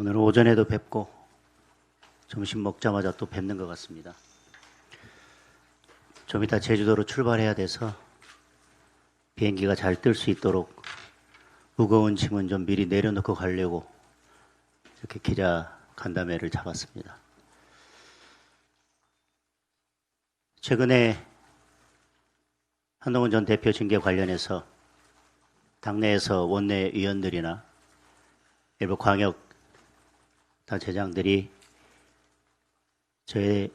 오늘 오전에도 뵙고 점심 먹자마자 또 뵙는 것 같습니다. 좀 이따 제주도로 출발해야 돼서 비행기가 잘 뜰 수 있도록 무거운 짐은 좀 미리 내려놓고 가려고 이렇게 기자 간담회를 잡았습니다. 최근에 한동훈 전 대표 징계 관련해서 당내에서 원내위원들이나 일부 광역 단체장들이 저의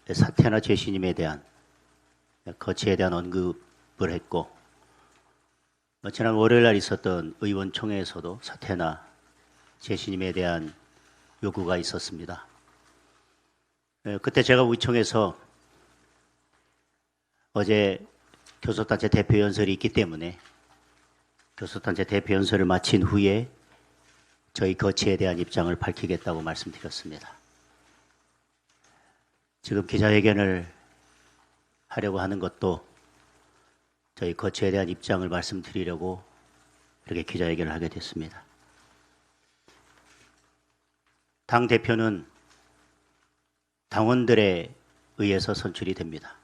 사퇴나 재신임에 대한 거취에 대한 언급을 했고, 지난 월요일 날 있었던 의원총회에서도 사퇴나 재신임에 대한 요구가 있었습니다. 그때 제가 의총에서 어제 교섭단체 대표 연설이 있기 때문에 교섭단체 대표 연설을 마친 후에 저희 거취에 대한 입장을 밝히겠다고 말씀드렸습니다. 지금 기자회견을 하려고 하는 것도 저희 거취에 대한 입장을 말씀드리려고 이렇게 기자회견을 하게 됐습니다. 당 대표는 당원들에 의해서 선출이 됩니다.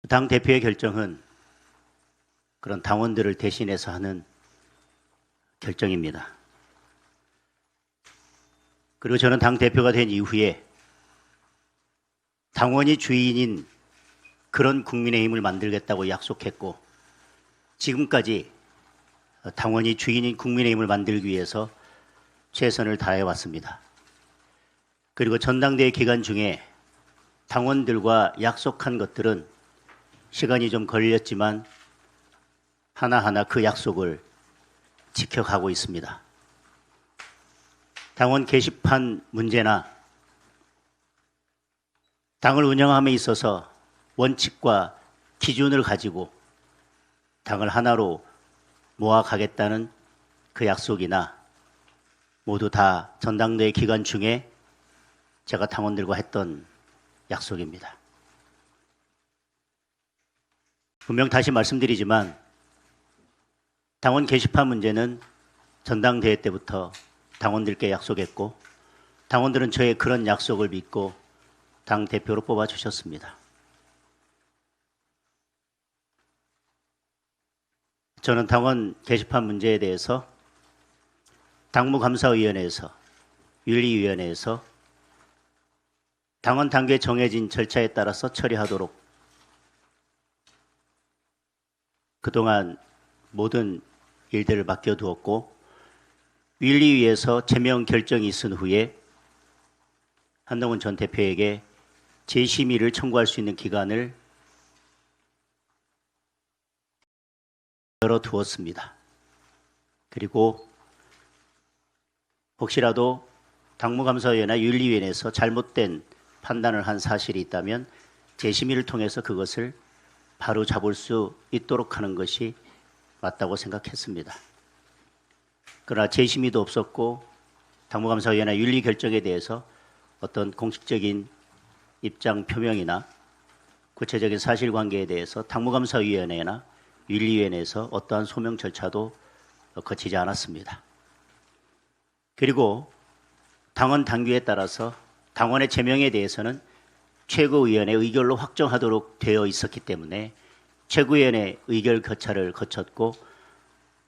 당 대표의 결정은 그런 당원들을 대신해서 하는 결정입니다. 그리고 저는 당 대표가 된 이후에 당원이 주인인 그런 국민의힘을 만들겠다고 약속했고, 지금까지 당원이 주인인 국민의힘을 만들기 위해서 최선을 다해왔습니다. 그리고 전당대회 기간 중에 당원들과 약속한 것들은 시간이 좀 걸렸지만 하나하나 그 약속을 지켜가고 있습니다. 당원 게시판 문제나 당을 운영함에 있어서 원칙과 기준을 가지고 당을 하나로 모아가겠다는 그 약속이나 모두 다 전당대회 기간 중에 제가 당원들과 했던 약속입니다. 분명 다시 말씀드리지만 당원 게시판 문제는 전당대회 때부터 당원들께 약속했고, 당원들은 저의 그런 약속을 믿고 당 대표로 뽑아주셨습니다. 저는 당원 게시판 문제에 대해서 당무감사위원회에서, 윤리위원회에서 당원 당규에 정해진 절차에 따라서 처리하도록 그동안 모든 일들을 맡겨두었고, 윤리위에서 제명 결정이 있은 후에 한동훈 전 대표에게 재심의를 청구할 수 있는 기간을 열어두었습니다. 그리고 혹시라도 당무감사위원회나 윤리위원회에서 잘못된 판단을 한 사실이 있다면 재심의를 통해서 그것을 바로 잡을 수 있도록 하는 것이 맞다고 생각했습니다. 그러나 재심의도 없었고 당무감사위원회 윤리 결정에 대해서 어떤 공식적인 입장 표명이나 구체적인 사실관계에 대해서 당무감사위원회나 윤리위원회에서 어떠한 소명 절차도 거치지 않았습니다. 그리고 당원 당규에 따라서 당원의 제명에 대해서는 최고위원회 의결로 확정하도록 되어 있었기 때문에 최고위원회 의결 절차를 거쳤고,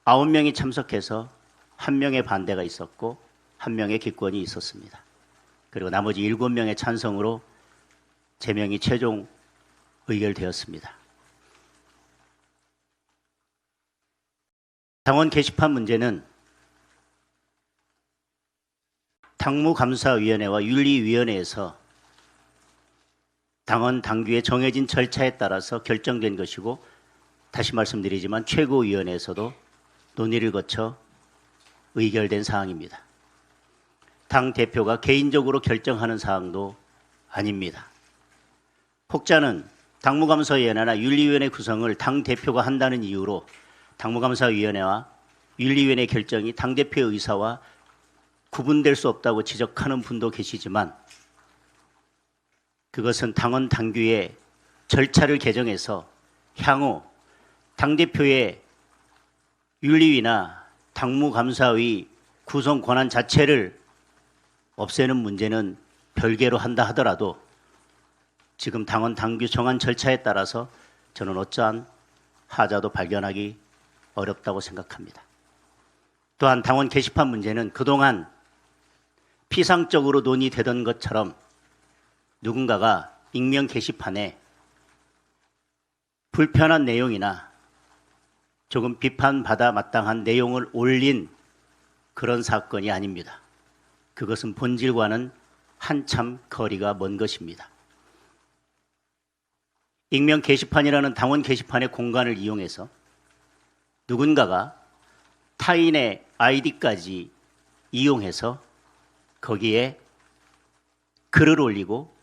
9명이 참석해서 1명의 반대가 있었고 1명의 기권이 있었습니다. 그리고 나머지 7명의 찬성으로 제명이 최종 의결되었습니다. 당원 게시판 문제는 당무감사위원회와 윤리위원회에서 당원 당규에 정해진 절차에 따라서 결정된 것이고, 다시 말씀드리지만 최고위원회에서도 논의를 거쳐 의결된 사항입니다. 당 대표가 개인적으로 결정하는 사항도 아닙니다. 혹자는 당무감사위원회나 윤리위원회 구성을 당 대표가 한다는 이유로 당무감사위원회와 윤리위원회 결정이 당 대표의 의사와 구분될 수 없다고 지적하는 분도 계시지만, 그것은 당원 당규의 절차를 개정해서 향후 당대표의 윤리위나 당무감사의 구성 권한 자체를 없애는 문제는 별개로 한다 하더라도 지금 당원 당규 정한 절차에 따라서 저는 어떠한 하자도 발견하기 어렵다고 생각합니다. 또한 당원 게시판 문제는 그동안 피상적으로 논의되던 것처럼 누군가가 익명 게시판에 불편한 내용이나 조금 비판받아 마땅한 내용을 올린 그런 사건이 아닙니다. 그것은 본질과는 한참 거리가 먼 것입니다. 익명 게시판이라는 당원 게시판의 공간을 이용해서 누군가가 타인의 아이디까지 이용해서 거기에 글을 올리고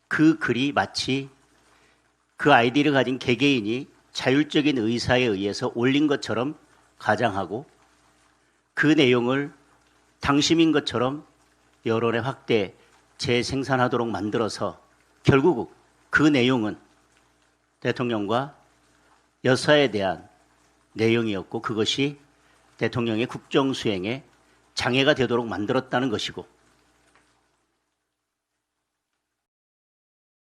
그 글이 마치 그 아이디를 가진 개개인이 자율적인 의사에 의해서 올린 것처럼 가장하고 그 내용을 당심인 것처럼 여론의 확대, 재생산하도록 만들어서 결국 그 내용은 대통령과 여사에 대한 내용이었고 그것이 대통령의 국정수행에 장애가 되도록 만들었다는 것이고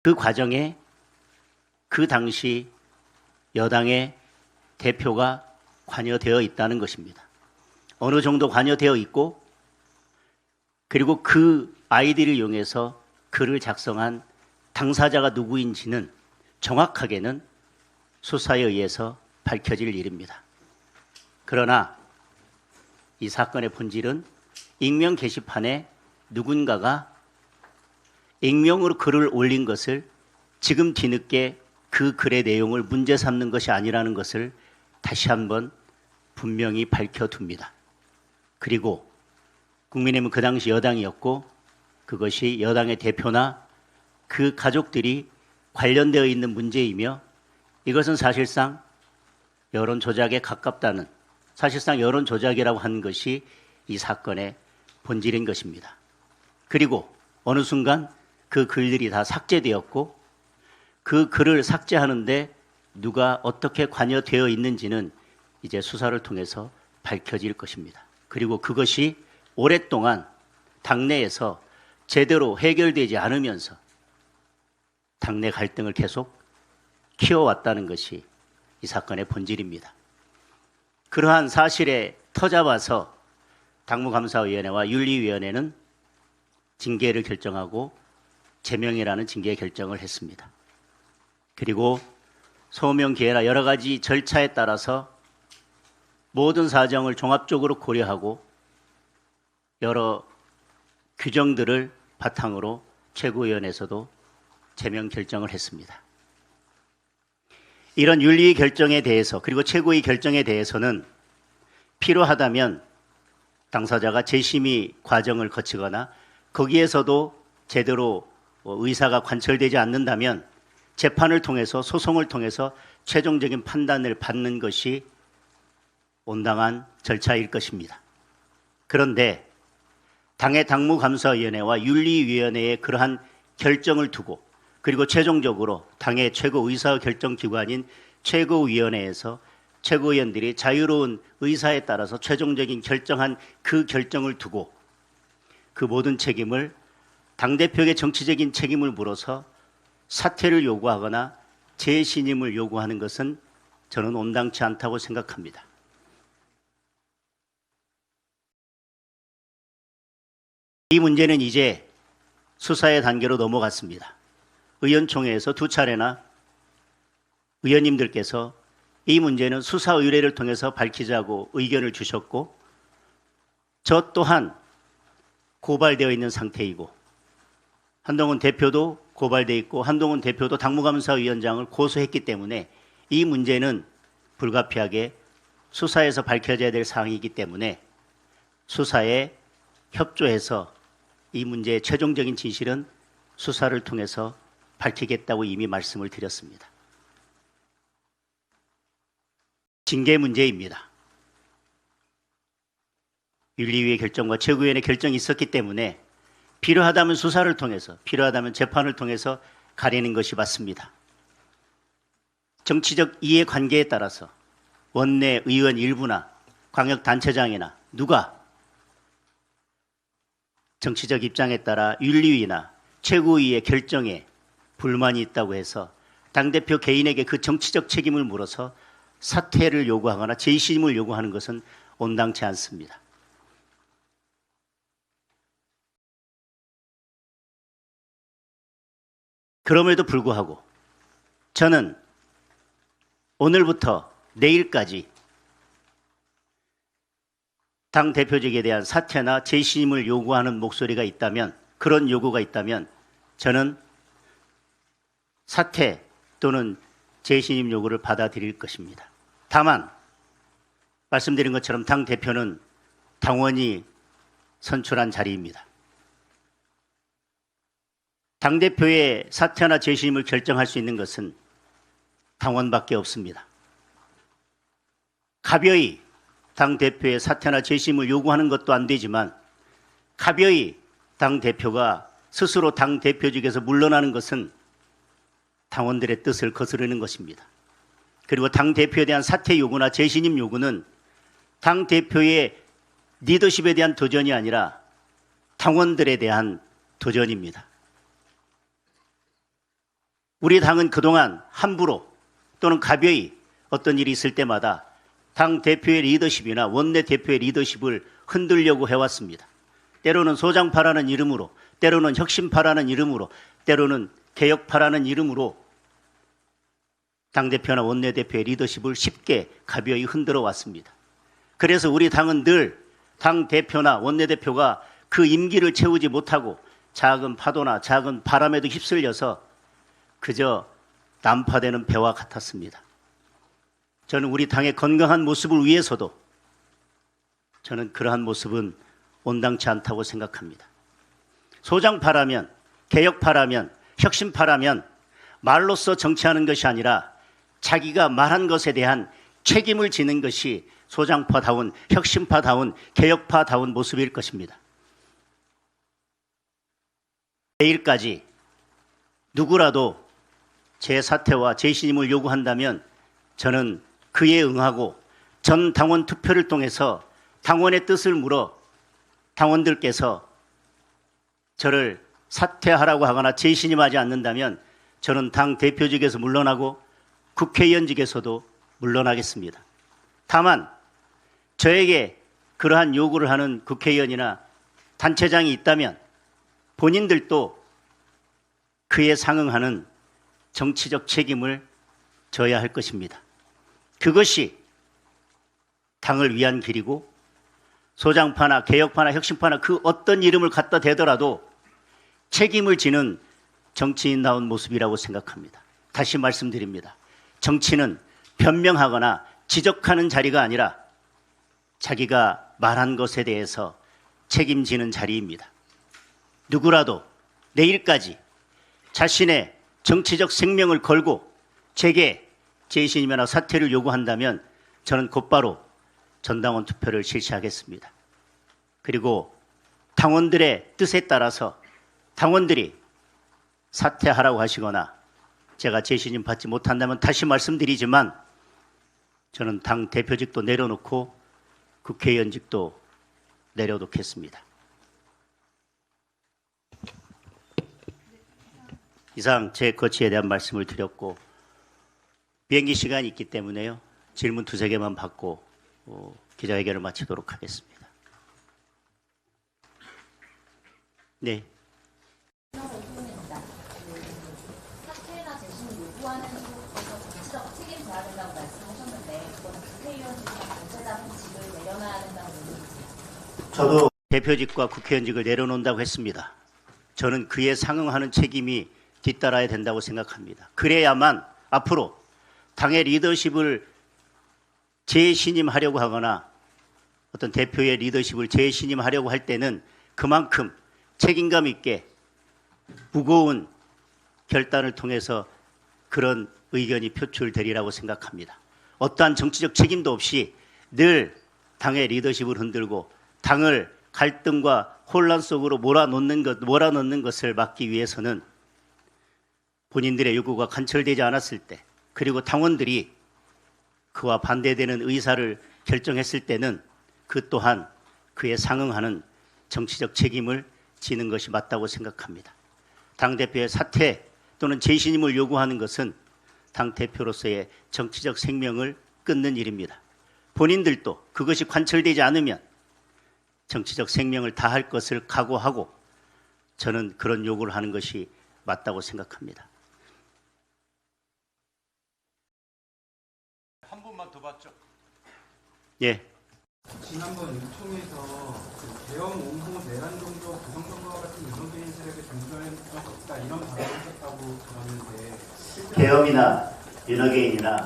그 과정에 그 당시 여당의 대표가 관여되어 있다는 것입니다. 어느 정도 관여되어 있고 그리고 그 아이디를 이용해서 글을 작성한 당사자가 누구인지는 정확하게는 수사에 의해서 밝혀질 일입니다. 그러나 이 사건의 본질은 익명 게시판에 누군가가 익명으로 글을 올린 것을 지금 뒤늦게 그 글의 내용을 문제 삼는 것이 아니라는 것을 다시 한번 분명히 밝혀둡니다. 그리고 국민의힘은 그 당시 여당이었고 그것이 여당의 대표나 그 가족들이 관련되어 있는 문제이며 이것은 사실상 여론 조작에 가깝다는 사실상 여론 조작이라고 하는 것이 이 사건의 본질인 것입니다. 그리고 어느 순간 그 글들이 다 삭제되었고 그 글을 삭제하는데 누가 어떻게 관여되어 있는지는 이제 수사를 통해서 밝혀질 것입니다. 그리고 그것이 오랫동안 당내에서 제대로 해결되지 않으면서 당내 갈등을 계속 키워왔다는 것이 이 사건의 본질입니다. 그러한 사실에 터잡아서 당무감사위원회와 윤리위원회는 징계를 결정하고 제명이라는 징계 결정을 했습니다. 그리고 소명 기회나 여러 가지 절차에 따라서 모든 사정을 종합적으로 고려하고 여러 규정들을 바탕으로 최고위원회에서도 제명 결정을 했습니다. 이런 윤리 결정에 대해서 그리고 최고위 결정에 대해서는 필요하다면 당사자가 재심의 과정을 거치거나 거기에서도 제대로 의사가 관철되지 않는다면 재판을 통해서 소송을 통해서 최종적인 판단을 받는 것이 온당한 절차일 것입니다. 그런데 당의 당무감사위원회와 윤리위원회의 그러한 결정을 두고 그리고 최종적으로 당의 최고 의사결정기관인 최고위원회에서 최고위원들이 자유로운 의사에 따라서 최종적인 결정한 그 결정을 두고 그 모든 책임을 당대표에게 정치적인 책임을 물어서 사퇴를 요구하거나 재신임을 요구하는 것은 저는 온당치 않다고 생각합니다. 이 문제는 이제 수사의 단계로 넘어갔습니다. 의원총회에서 두 차례나 의원님들께서 이 문제는 수사 의뢰를 통해서 밝히자고 의견을 주셨고 저 또한 고발되어 있는 상태이고 한동훈 대표도 고발되어 있고 한동훈 대표도 당무감사위원장을 고소했기 때문에 이 문제는 불가피하게 수사에서 밝혀져야 될 사항이기 때문에 수사에 협조해서 이 문제의 최종적인 진실은 수사를 통해서 밝히겠다고 이미 말씀을 드렸습니다. 징계 문제입니다. 윤리위의 결정과 최고위원회 결정이 있었기 때문에 필요하다면 수사를 통해서 필요하다면 재판을 통해서 가리는 것이 맞습니다. 정치적 이해관계에 따라서 원내 의원 일부나 광역단체장이나 누가 정치적 입장에 따라 윤리위나 최고위의 결정에 불만이 있다고 해서 당대표 개인에게 그 정치적 책임을 물어서 사퇴를 요구하거나 재심을 요구하는 것은 온당치 않습니다. 그럼에도 불구하고 저는 오늘부터 내일까지 당 대표직에 대한 사퇴나 재심을 요구하는 목소리가 있다면, 그런 요구가 있다면 저는 사퇴 또는 재신임 요구를 받아들일 것입니다. 다만 말씀드린 것처럼 당 대표는 당원이 선출한 자리입니다. 당 대표의 사퇴나 재신임을 결정할 수 있는 것은 당원밖에 없습니다. 가벼이 당 대표의 사퇴나 재심을 요구하는 것도 안 되지만 가벼이 당 대표가 스스로 당 대표직에서 물러나는 것은 당원들의 뜻을 거스르는 것입니다. 그리고 당 대표에 대한 사퇴 요구나 재신임 요구는 당 대표의 리더십에 대한 도전이 아니라 당원들에 대한 도전입니다. 우리 당은 그동안 함부로 또는 가벼이 어떤 일이 있을 때마다 당 대표의 리더십이나 원내대표의 리더십을 흔들려고 해왔습니다. 때로는 소장파라는 이름으로, 때로는 혁신파라는 이름으로, 때로는 개혁파라는 이름으로 당대표나 원내대표의 리더십을 쉽게 가벼이 흔들어 왔습니다. 그래서 우리 당은 늘 당대표나 원내대표가 그 임기를 채우지 못하고 작은 파도나 작은 바람에도 휩쓸려서 그저 난파되는 배와 같았습니다. 저는 우리 당의 건강한 모습을 위해서도 저는 그러한 모습은 온당치 않다고 생각합니다. 소장파라면, 개혁파라면, 혁신파라면 말로써 정치하는 것이 아니라 자기가 말한 것에 대한 책임을 지는 것이 소장파다운, 혁신파다운, 개혁파다운 모습일 것입니다. 내일까지 누구라도 제 사퇴와 재신임을 요구한다면 저는 그에 응하고 전 당원 투표를 통해서 당원의 뜻을 물어 당원들께서 저를 사퇴하라고 하거나 재신임하지 않는다면 저는 당 대표직에서 물러나고 국회의원직에서도 물러나겠습니다. 다만 저에게 그러한 요구를 하는 국회의원이나 단체장이 있다면 본인들도 그에 상응하는 정치적 책임을 져야 할 것입니다. 그것이 당을 위한 길이고 소장파나 개혁파나 혁신파나 그 어떤 이름을 갖다 대더라도 책임을 지는 정치인다운 모습이라고 생각합니다. 다시 말씀드립니다. 정치는 변명하거나 지적하는 자리가 아니라 자기가 말한 것에 대해서 책임지는 자리입니다. 누구라도 내일까지 자신의 정치적 생명을 걸고 제게 재신임이나 사퇴를 요구한다면 저는 곧바로 전당원 투표를 실시하겠습니다. 그리고 당원들의 뜻에 따라서 당원들이 사퇴하라고 하시거나 제가 재신임 받지 못한다면 다시 말씀드리지만 저는 당 대표직도 내려놓고 국회의원직도 내려놓겠습니다. 이상 제 거취에 대한 말씀을 드렸고 비행기 시간이 있기 때문에요. 질문 두세 개만 받고 기자회견을 마치도록 하겠습니다. 네. 사퇴나 재신을 요구하는 쪽에서 정치적 책임져야 된다고 말씀하셨는데 그건 국회의원직이나 단체장직을 내려놔야 된다고 얘기하세요. 저도 대표직과 국회의원직을 내려놓는다고 했습니다. 저는 그에 상응하는 책임이 뒤따라야 된다고 생각합니다. 그래야만 앞으로 당의 리더십을 재신임하려고 하거나 어떤 대표의 리더십을 재신임하려고 할 때는 그만큼 책임감 있게 무거운 결단을 통해서 그런 의견이 표출되리라고 생각합니다. 어떠한 정치적 책임도 없이 늘 당의 리더십을 흔들고 당을 갈등과 혼란 속으로 몰아넣는 것을 막기 위해서는 본인들의 요구가 관철되지 않았을 때 그리고 당원들이 그와 반대되는 의사를 결정했을 때는 그 또한 그에 상응하는 정치적 책임을 지는 것이 맞다고 생각합니다. 당대표의 사퇴 또는 재신임을 요구하는 것은 당대표로서의 정치적 생명을 끊는 일입니다. 본인들도 그것이 관철되지 않으면 정치적 생명을 다할 것을 각오하고 저는 그런 요구를 하는 것이 맞다고 생각합니다. 한 분만 더 봤죠? 예, 지난번 의총에서 그 대형 옹호 내란 종교 부정선거와 같은 유동적인 세력의 존재는 없다 이런 발언을 하셨다고 들었는데 계엄이나 윤호개인이나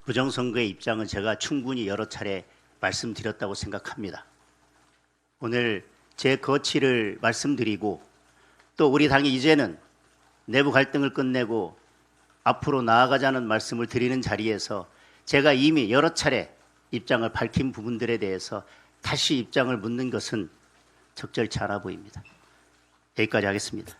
부정선거의 입장은 제가 충분히 여러 차례 말씀드렸다고 생각합니다. 오늘 제 거취를 말씀드리고 또 우리 당이 이제는 내부 갈등을 끝내고 앞으로 나아가자는 말씀을 드리는 자리에서 제가 이미 여러 차례 입장을 밝힌 부분들에 대해서 다시 입장을 묻는 것은 적절치 않아 보입니다. 여기까지 하겠습니다.